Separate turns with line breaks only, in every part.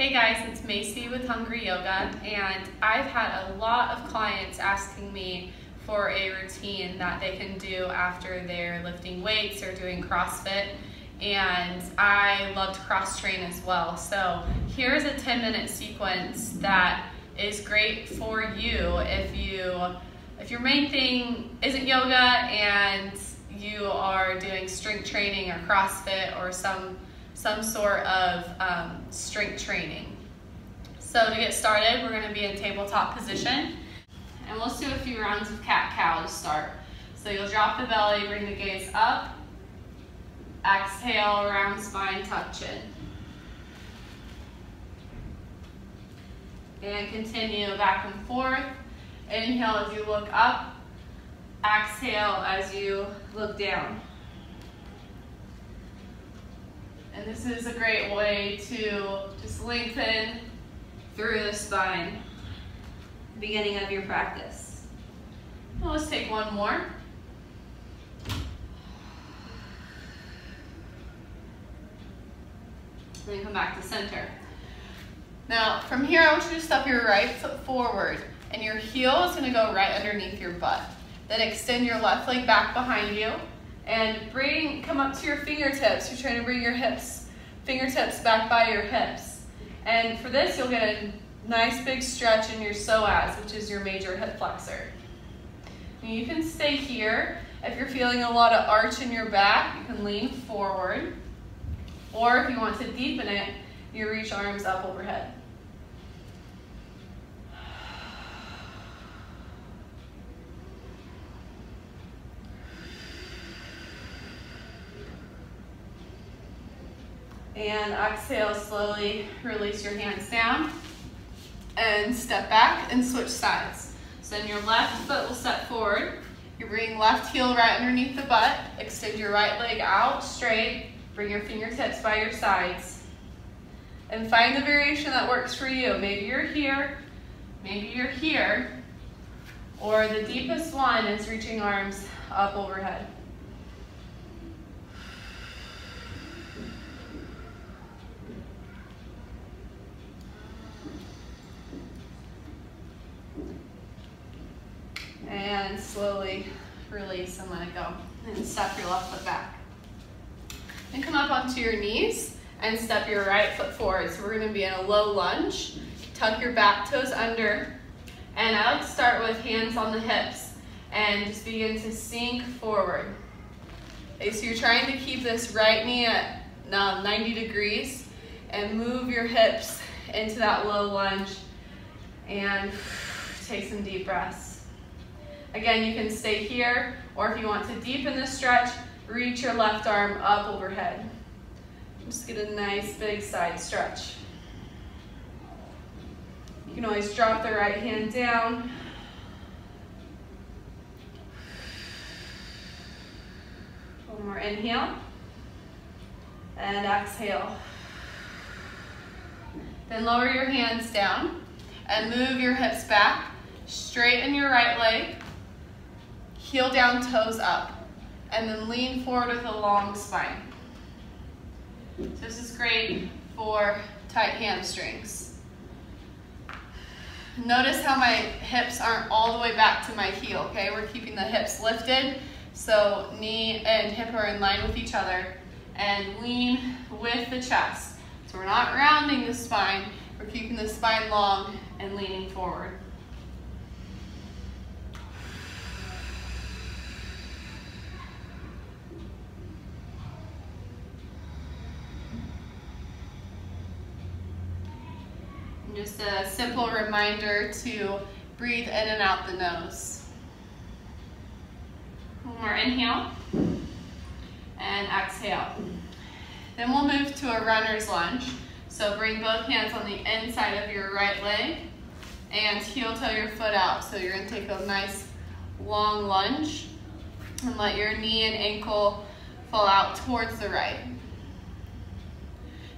Hey guys, it's Macy with Hungry Yoga, and I've had a lot of clients asking me for a routine that they can do after they're lifting weights or doing CrossFit, and I love to cross train as well. So here's a 10-minute sequence that is great for you if your main thing isn't yoga and you are doing strength training or CrossFit or some sort of strength training. So to get started, we're going to be in tabletop position, and let's do a few rounds of cat-cow to start. So you'll drop the belly, bring the gaze up, exhale, round spine, tuck chin. And continue back and forth. Inhale as you look up, exhale as you look down. And this is a great way to just lengthen through the spine, beginning of your practice. Well, let's take one more. Then come back to center. Now, from here, I want you to step your right foot forward, and your heel is going to go right underneath your butt. Then extend your left leg back behind you, and come up to your fingertips. You're trying to bring your fingertips back by your hips. And for this, you'll get a nice big stretch in your psoas, which is your major hip flexor. And you can stay here. If you're feeling a lot of arch in your back, you can lean forward. Or if you want to deepen it, you reach arms up overhead. And exhale, slowly release your hands down and step back and switch sides. So then your left foot will step forward. You bring left heel right underneath the butt, extend your right leg out straight, bring your fingertips by your sides, and find the variation that works for you. Maybe you're here, or the deepest one is reaching arms up overhead. And slowly release and let it go. And step your left foot back. And come up onto your knees and step your right foot forward. So we're going to be in a low lunge. Tuck your back toes under. And I like to start with hands on the hips and just begin to sink forward. Okay, so you're trying to keep this right knee at 90 degrees and move your hips into that low lunge and take some deep breaths. Again, you can stay here, or if you want to deepen the stretch, reach your left arm up overhead. Just get a nice big side stretch. You can always drop the right hand down. One more inhale. And exhale. Then lower your hands down and move your hips back. Straighten your right leg. Heel down, toes up, and then lean forward with a long spine. So this is great for tight hamstrings. Notice how my hips aren't all the way back to my heel, okay? We're keeping the hips lifted, so knee and hip are in line with each other, and lean with the chest. So we're not rounding the spine, we're keeping the spine long and leaning forward. Just a simple reminder to breathe in and out the nose. One more inhale and exhale. Then we'll move to a runner's lunge. So bring both hands on the inside of your right leg and heel toe your foot out. So you're going to take a nice long lunge and let your knee and ankle fall out towards the right.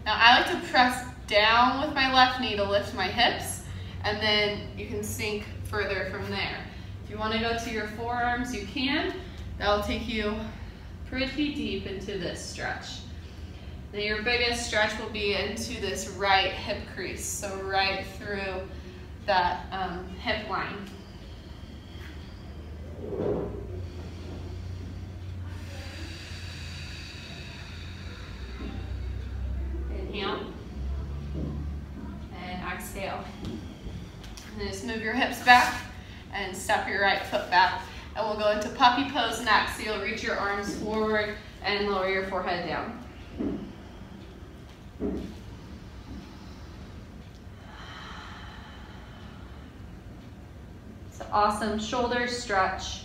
Now I like to press down with my left knee to lift my hips, and then you can sink further from there. If you want to go to your forearms, you can. That'll take you pretty deep into this stretch. Now your biggest stretch will be into this right hip crease, so right through that hip line. Inhale and exhale. And then just move your hips back and step your right foot back. And we'll go into puppy pose next. So you'll reach your arms forward and lower your forehead down. It's an awesome shoulder stretch,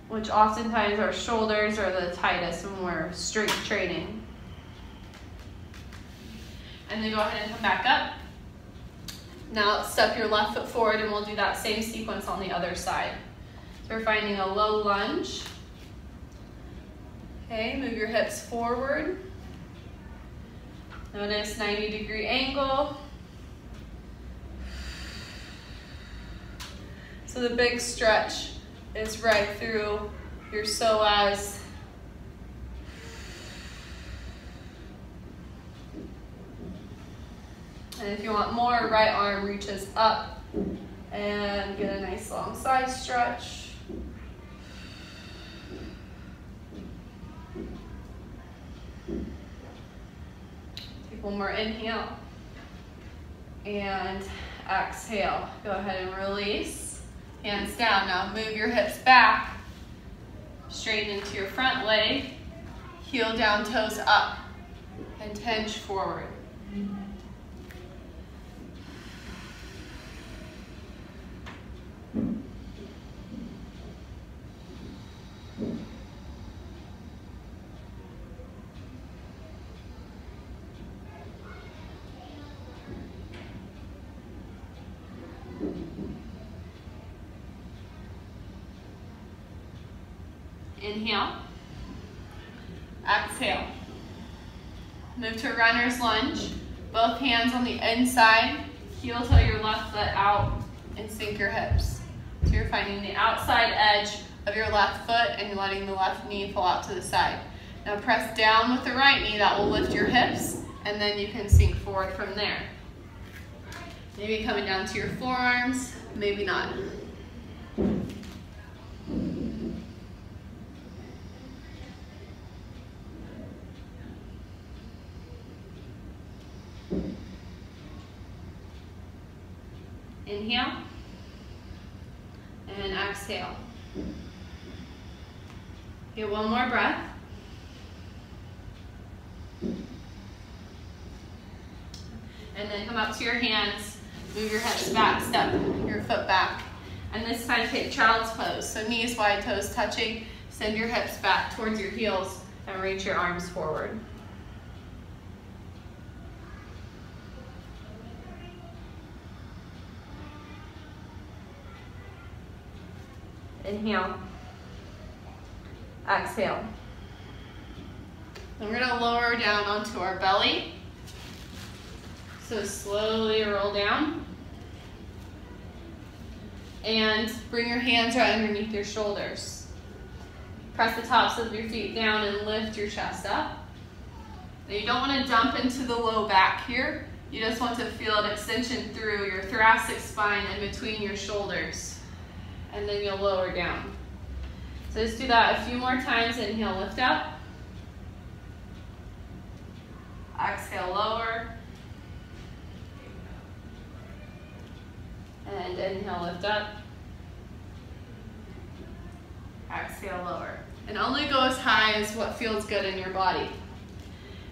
which oftentimes our shoulders are the tightest when we're strength training. And then go ahead and come back up. Now step your left foot forward and we'll do that same sequence on the other side. So we're finding a low lunge. Okay, move your hips forward. Notice 90-degree angle. So the big stretch is right through your psoas. And if you want more, right arm reaches up and get a nice long side stretch. Take one more inhale and exhale. Go ahead and release. Hands down. Now move your hips back, straighten into your front leg, heel down, toes up, and hinge forward. Inhale, exhale. Move to runner's lunge. Both hands on the inside, heel toe your left foot out and sink your hips. So you're finding the outside edge of your left foot and you're letting the left knee fall out to the side. Now press down with the right knee, that will lift your hips, and then you can sink forward from there. Maybe coming down to your forearms, maybe not. Inhale and exhale. Get one more breath. And then come up to your hands, move your hips back, step your foot back. And this time take child's pose. So knees wide, toes touching, send your hips back towards your heels and reach your arms forward. Inhale, exhale. And we're going to lower down onto our belly. So slowly roll down. And bring your hands right underneath your shoulders. Press the tops of your feet down and lift your chest up. Now you don't want to dump into the low back here. You just want to feel an extension through your thoracic spine and between your shoulders. And then you'll lower down. So just do that a few more times. Inhale, lift up. Exhale, lower. And inhale, lift up. Exhale, lower. And only go as high as what feels good in your body.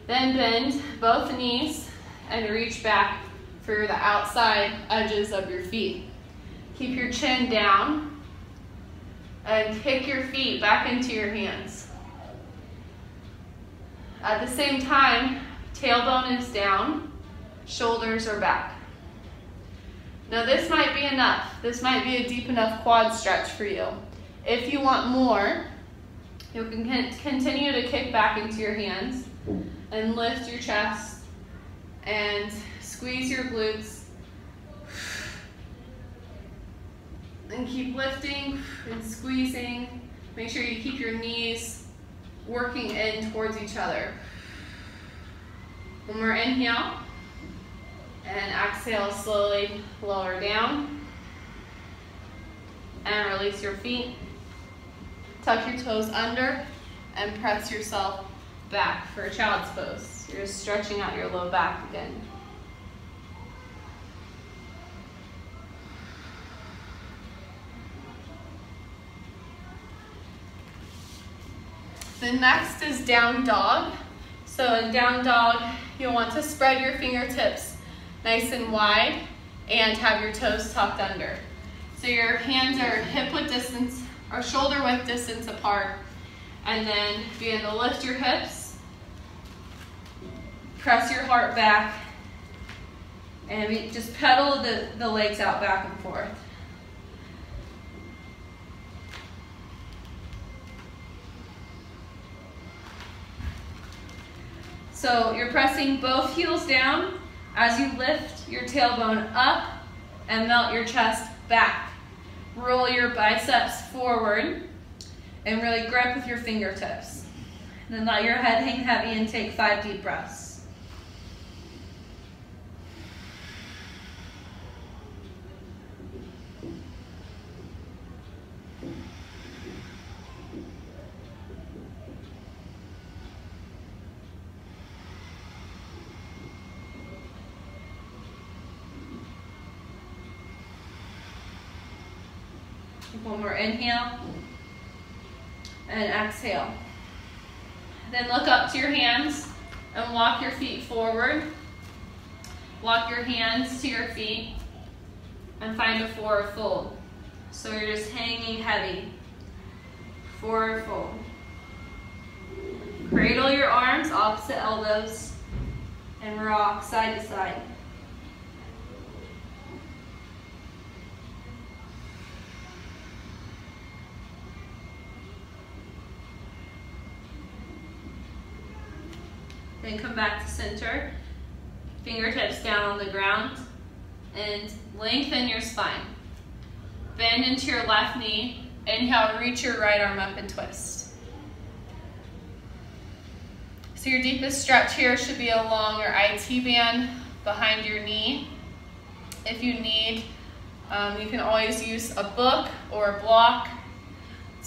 Then bend both knees and reach back for the outside edges of your feet. Keep your chin down and kick your feet back into your hands. At the same time, tailbone is down, shoulders are back. Now this might be enough. This might be a deep enough quad stretch for you. If you want more, you can continue to kick back into your hands and lift your chest and squeeze your glutes. And keep lifting and squeezing. Make sure you keep your knees working in towards each other. One more inhale. And exhale, slowly lower down. And release your feet. Tuck your toes under and press yourself back for a child's pose. You're just stretching out your low back again. The next is down dog. So in down dog, you'll want to spread your fingertips nice and wide and have your toes tucked under. So your hands are hip width distance or shoulder width distance apart, and then begin to lift your hips, press your heart back, and just pedal the legs out back and forth. So you're pressing both heels down as you lift your tailbone up and melt your chest back. Roll your biceps forward and really grip with your fingertips. And then let your head hang heavy and take 5 deep breaths. One more inhale and exhale. Then look up to your hands and walk your feet forward. Walk your hands to your feet and find a forward fold. So you're just hanging heavy. Forward fold. Cradle your arms, opposite elbows, and rock side to side. Then come back to center, fingertips down on the ground, and lengthen your spine. Bend into your left knee. Inhale, reach your right arm up and twist. So your deepest stretch here should be along your IT band behind your knee. If you need, you can always use a book or a block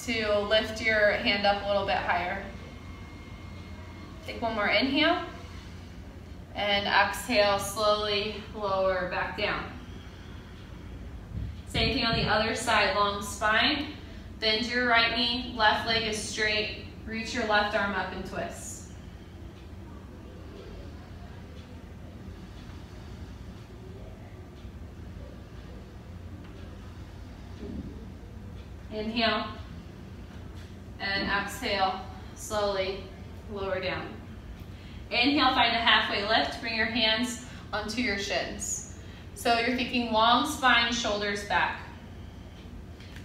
to lift your hand up a little bit higher. Take one more inhale, and exhale, slowly lower back down. Same thing on the other side, long spine. Bend your right knee, left leg is straight, reach your left arm up and twist. Inhale, and exhale, slowly lower down. Inhale, find a halfway lift, bring your hands onto your shins. So you're thinking long spine, shoulders back.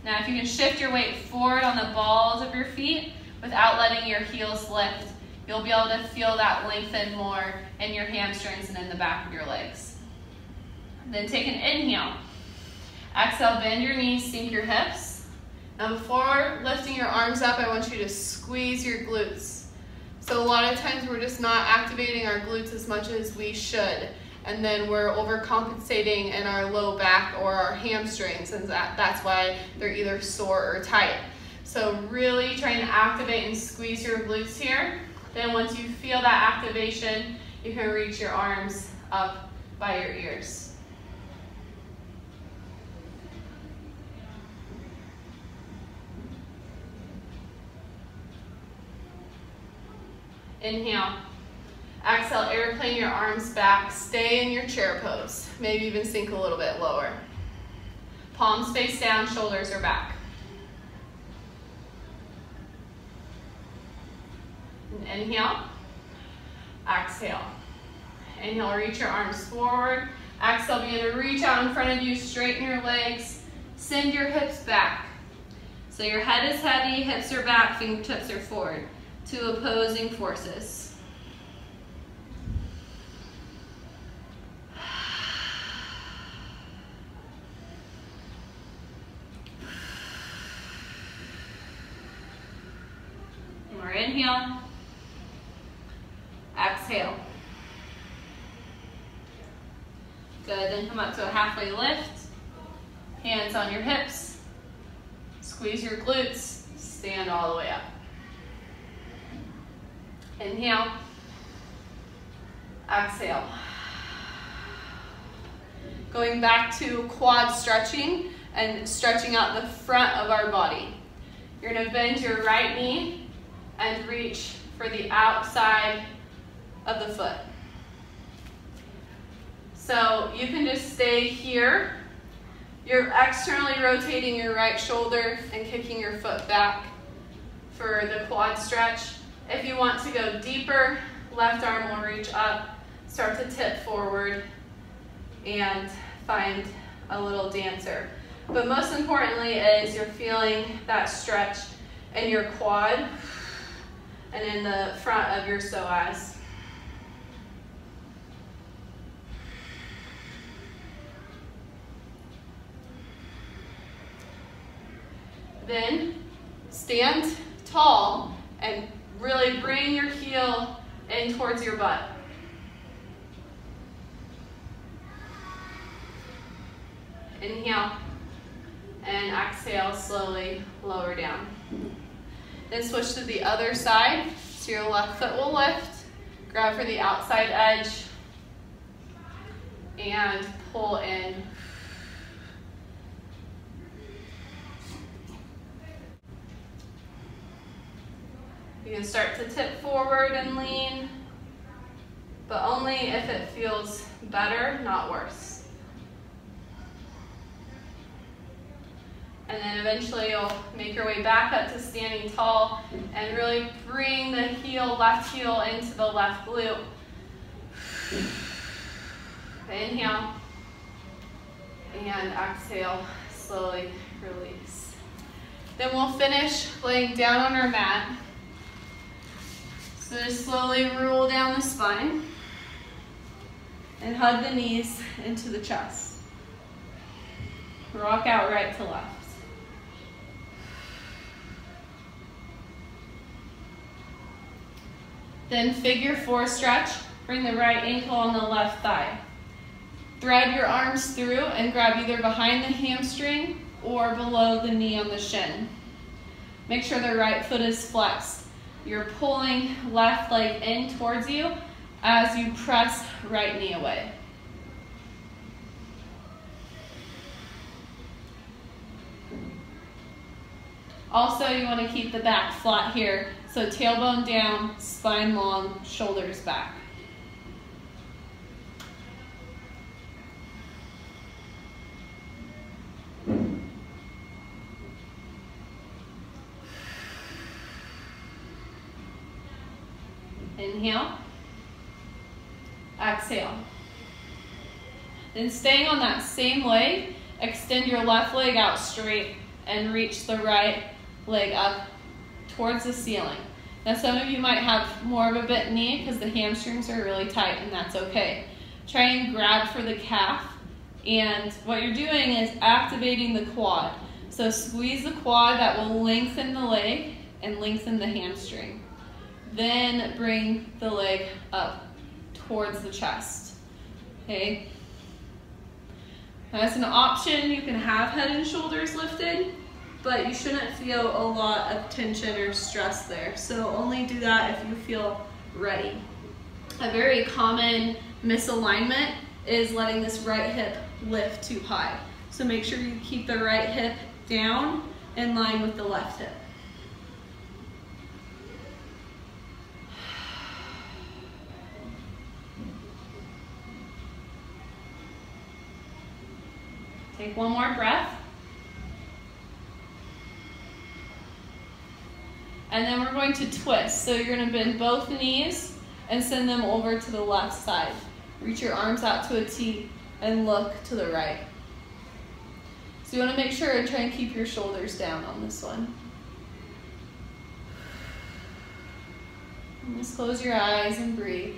Now if you can shift your weight forward on the balls of your feet without letting your heels lift, you'll be able to feel that lengthen more in your hamstrings and in the back of your legs. Then take an inhale. Exhale, bend your knees, sink your hips. Now before lifting your arms up, I want you to squeeze your glutes. So a lot of times we're just not activating our glutes as much as we should. And then we're overcompensating in our low back or our hamstrings, and that's why they're either sore or tight. So really trying to activate and squeeze your glutes here. Then once you feel that activation, you can reach your arms up by your ears. Inhale. Exhale, airplane your arms back. Stay in your chair pose. Maybe even sink a little bit lower. Palms face down, shoulders are back. And inhale. Exhale. Inhale, reach your arms forward. Exhale, begin to reach out in front of you, straighten your legs. Send your hips back. So your head is heavy, hips are back, fingertips are forward. 2 opposing forces. More Inhale. Exhale. Good, then come up to a halfway lift. Hands on your hips. Squeeze your glutes. Stand all the way up. Inhale. Exhale. Going back to quad stretching and stretching out the front of our body. You're going to bend your right knee and reach for the outside of the foot. So you can just stay here. You're externally rotating your right shoulder and kicking your foot back for the quad stretch. If you want to go deeper, left arm will reach up, start to tip forward, and find a little dancer. But most importantly is you're feeling that stretch in your quad and in the front of your psoas. Then stand tall and really bring your heel in towards your butt. Inhale and exhale, slowly lower down. Then switch to the other side. So your left foot will lift, grab for the outside edge, and pull in. You can start to tip forward and lean, but only if it feels better, not worse. And then eventually you'll make your way back up to standing tall and really bring the heel, left heel into the left glute. Inhale and exhale, slowly release. Then we'll finish laying down on our mat. So just slowly roll down the spine and hug the knees into the chest. Rock out right to left. Then figure four stretch. Bring the right ankle on the left thigh. Thread your arms through and grab either behind the hamstring or below the knee on the shin. Make sure the right foot is flexed. You're pulling left leg in towards you as you press right knee away. Also, you want to keep the back flat here. So tailbone down, spine long, shoulders back. Inhale, exhale. Then staying on that same leg, extend your left leg out straight and reach the right leg up towards the ceiling. Now some of you might have more of a bent knee because the hamstrings are really tight, and that's okay. Try and grab for the calf, and what you're doing is activating the quad. So squeeze the quad, that will lengthen the leg and lengthen the hamstring. Then bring the leg up towards the chest, okay? As an option, you can have head and shoulders lifted, but you shouldn't feel a lot of tension or stress there. So only do that if you feel ready. A very common misalignment is letting this right hip lift too high. So make sure you keep the right hip down in line with the left hip. Take one more breath. And then we're going to twist. So you're going to bend both knees and send them over to the left side. Reach your arms out to a T and look to the right. So you want to make sure and try and keep your shoulders down on this one. And just close your eyes and breathe.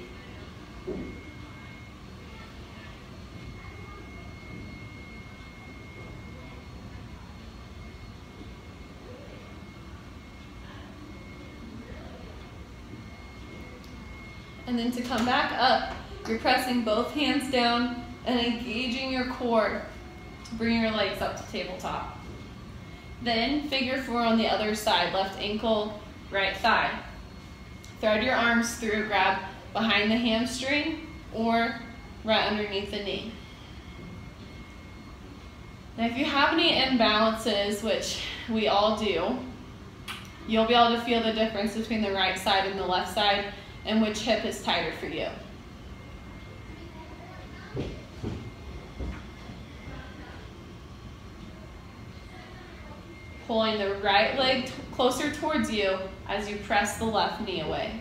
And then to come back up, you're pressing both hands down and engaging your core to bring your legs up to tabletop. Then figure 4 on the other side, left ankle, right thigh. Thread your arms through, grab behind the hamstring or right underneath the knee. Now if you have any imbalances, which we all do, you'll be able to feel the difference between the right side and the left side and which hip is tighter for you. Pulling the right leg closer towards you as you press the left knee away.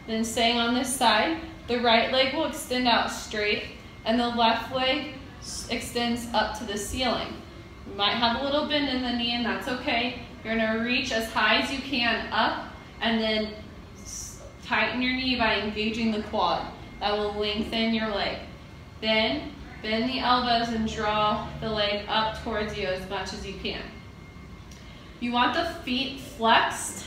Then staying on this side, the right leg will extend out straight and the left leg extends up to the ceiling. You might have a little bend in the knee and that's okay. You're going to reach as high as you can up and then tighten your knee by engaging the quad. That will lengthen your leg. Then bend the elbows and draw the leg up towards you as much as you can. You want the feet flexed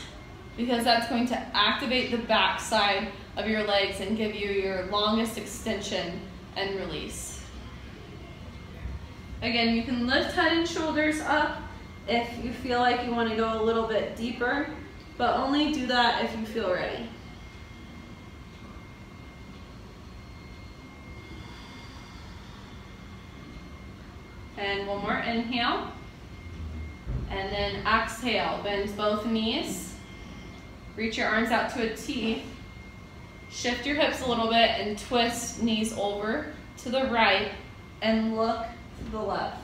because that's going to activate the back side of your legs and give you your longest extension and release. Again, you can lift head and shoulders up if you feel like you want to go a little bit deeper, but only do that if you feel ready. And one more inhale, and then exhale, bend both knees. Reach your arms out to a T. Shift your hips a little bit and twist knees over to the right and look to the left.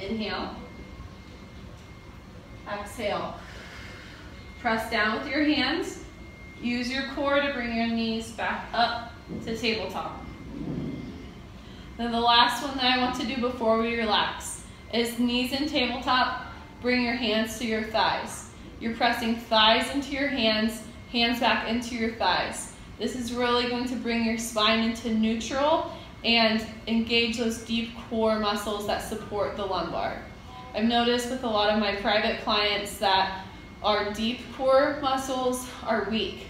Inhale. Exhale. Press down with your hands. Use your core to bring your knees back up to tabletop. Then the last one that I want to do before we relax is knees in tabletop. Bring your hands to your thighs. You're pressing thighs into your hands, hands back into your thighs. This is really going to bring your spine into neutral and engage those deep core muscles that support the lumbar. I've noticed with a lot of my private clients that our deep core muscles are weak.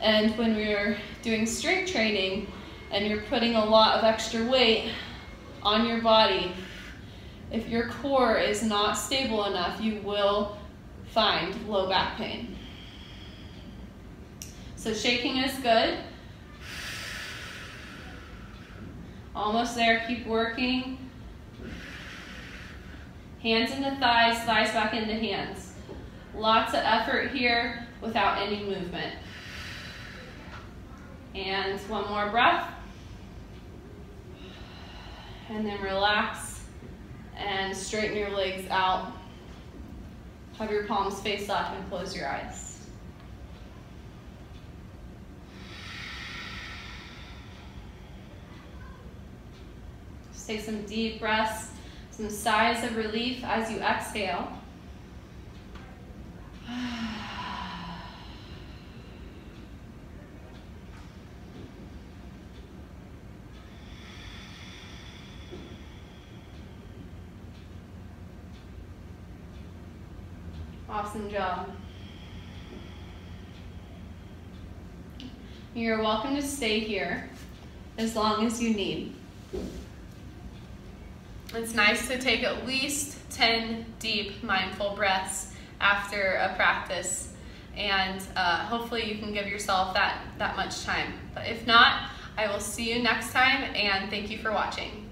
And when we're doing strength training and you're putting a lot of extra weight on your body, if your core is not stable enough, you will find low back pain. So shaking is good. Almost there, keep working. Hands into thighs, thighs back into hands. Lots of effort here without any movement. And one more breath. And then relax and straighten your legs out. Have your palms face up and close your eyes. Just take some deep breaths. Some sighs of relief as you exhale. Awesome job. You're welcome to stay here as long as you need. It's nice to take at least 10 deep mindful breaths after a practice, and hopefully you can give yourself that much time. But if not, I will see you next time, and thank you for watching.